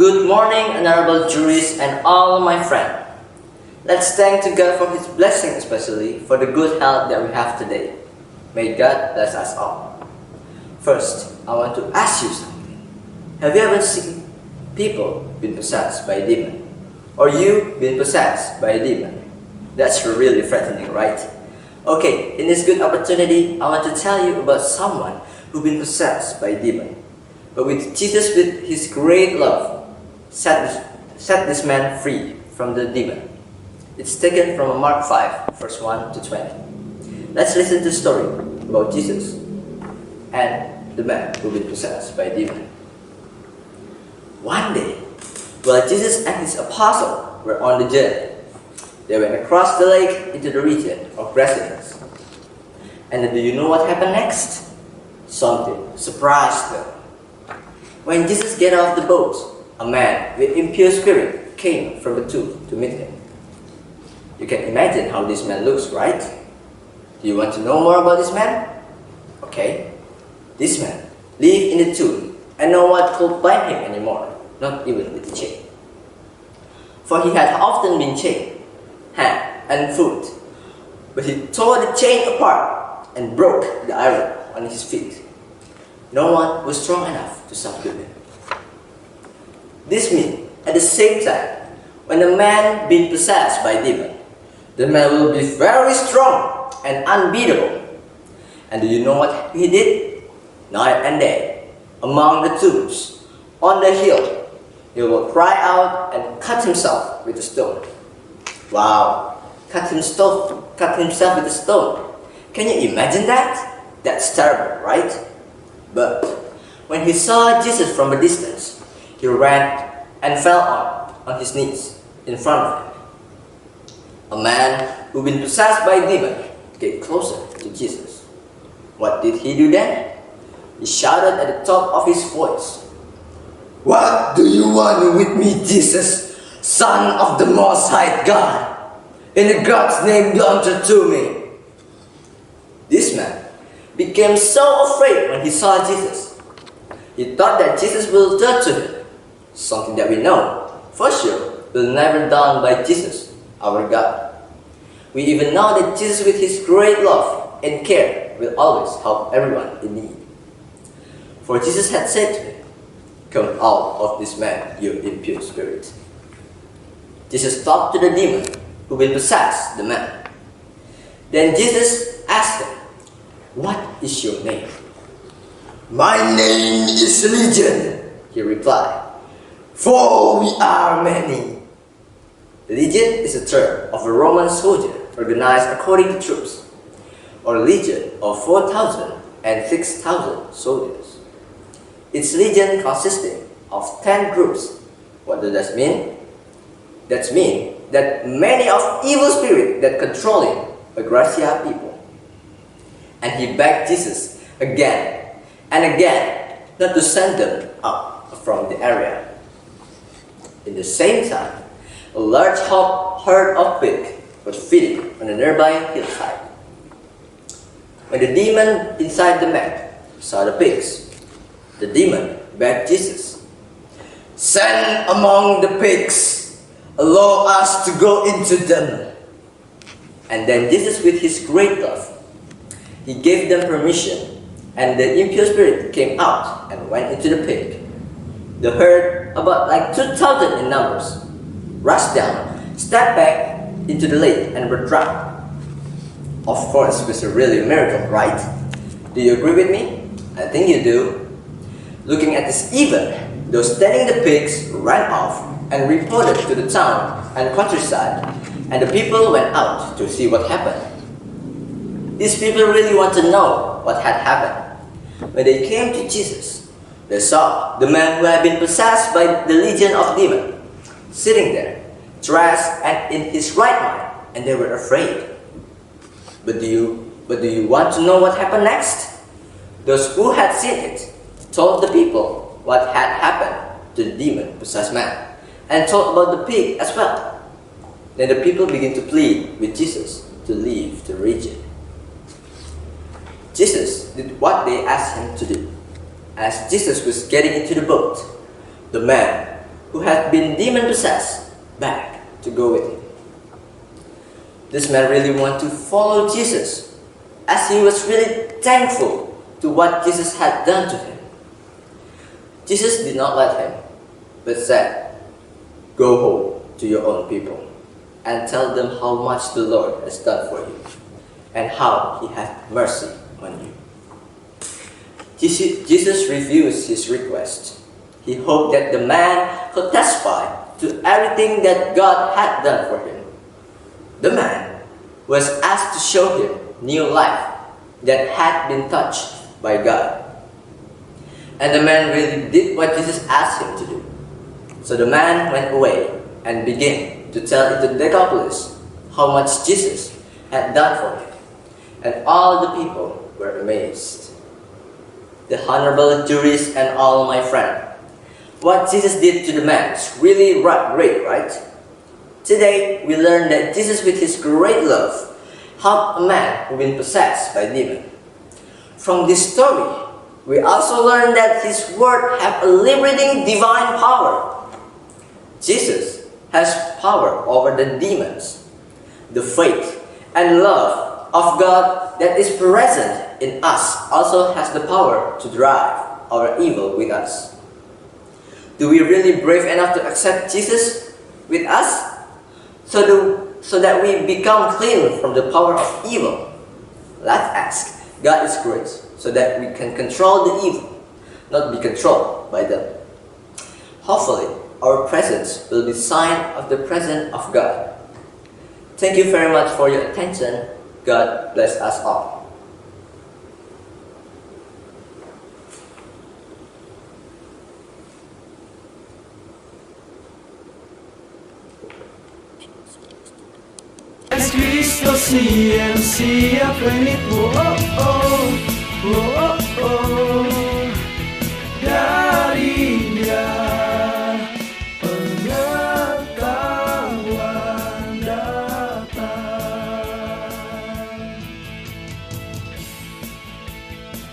Good morning, honorable juries and all my friends. Let's thank to God for His blessing, especially for the good health that we have today. May God bless us all. First, I want to ask you something. Have you ever seen people being possessed by a demon? Or you being possessed by a demon? That's really threatening, right? Okay, in this good opportunity, I want to tell you about someone who's been possessed by a demon. But with Jesus, with His great love, set this man free from the demon. It's taken from Mark 5, verse 1 to 20. Let's listen to the story about Jesus and the man who'd been possessed by a demon. One day, while Jesus and His apostles were on the journey, they went across the lake into the region of Residence. And do you know what happened next? Something surprised them. When Jesus got off the boat, a man with impure spirit came from the tomb to meet him. You can imagine how this man looks, right? Do you want to know more about this man? Okay. This man lived in the tomb, and no one could bind him anymore, not even with a chain. For he had often been chained, hand and foot, but he tore the chain apart and broke the iron on his feet. No one was strong enough to subdue him. This means, at the same time, when a man being possessed by a demon, the man will be very strong and unbeatable. And do you know what he did? Night and day, among the tombs, on the hill, he will cry out and cut himself with a stone. Wow! Cut himself with a stone. Can you imagine that? That's terrible, right? But when he saw Jesus from a distance, he ran and fell on his knees in front of him. A man who'd been possessed by a demon came closer to Jesus. What did he do then? He shouted at the top of his voice, "What do you want with me, Jesus, Son of the Most High God? In God's name, do unto to me." This man became so afraid when he saw Jesus. He thought that Jesus will turn to him, something that we know for sure will never done by Jesus, our God. We even know that Jesus, with His great love and care, will always help everyone in need. For Jesus had said to him, "Come out of this man, you impure spirit." Jesus talked to the demon who will possess the man. Then Jesus asked him, "What is your name?" "My name is Legion," he replied, "for we are many." Legion is a term of a Roman soldier organized according to troops, or legion of 4,000 and 6,000 soldiers. Its legion consisting of 10 groups. What does that mean? That means that many of evil spirits that controlling Gracia people. And he begged Jesus again and again not to send them up from the area. In the same time, a large herd of pigs was feeding on a nearby hillside. When the demon inside the man saw the pigs, the demon begged Jesus, "Send among the pigs, allow us to go into them." And then Jesus, with His great love, He gave them permission, and the impure spirit came out and went into the pig. The herd, about like 2,000 in numbers, rushed down, stepped back into the lake, and were drowned. Of course, it was a really miracle, right? Do you agree with me? I think you do. Looking at this event, those tending the pigs ran off and reported to the town and countryside, and the people went out to see what happened. These people really want to know what had happened. When they came to Jesus, they saw the man who had been possessed by the legion of demons sitting there, dressed and in his right mind, and they were afraid. But do you want to know what happened next? Those who had seen it told the people what had happened to the demon-possessed man, and told about the pig as well. Then the people began to plead with Jesus to leave the region. Jesus did what they asked him to do. As Jesus was getting into the boat, the man who had been demon-possessed back to go with him. This man really wanted to follow Jesus, as he was really thankful to what Jesus had done to him. Jesus did not let him, but said, "Go home to your own people and tell them how much the Lord has done for you and how he had mercy on you." Jesus refused his request. He hoped that the man could testify to everything that God had done for him. The man was asked to show him new life that had been touched by God. And the man really did what Jesus asked him to do. So the man went away and began to tell it to the Decapolis how much Jesus had done for him. And all the people were amazed. The honorable juries and all my friends, what Jesus did to the man is really great, right? Today, we learn that Jesus, with his great love, helped a man who had been possessed by demons. From this story, we also learn that his word has a liberating divine power. Jesus has power over the demons. The faith and love of God that is present in us also has the power to drive our evil with us. Do we really brave enough to accept Jesus with us so that we become clean from the power of evil? Let's ask God's grace so that we can control the evil, not be controlled by them. Hopefully, our presence will be a sign of the presence of God. Thank you very much for your attention. God bless us all. Kristus siap menit, oh oh oh oh oh.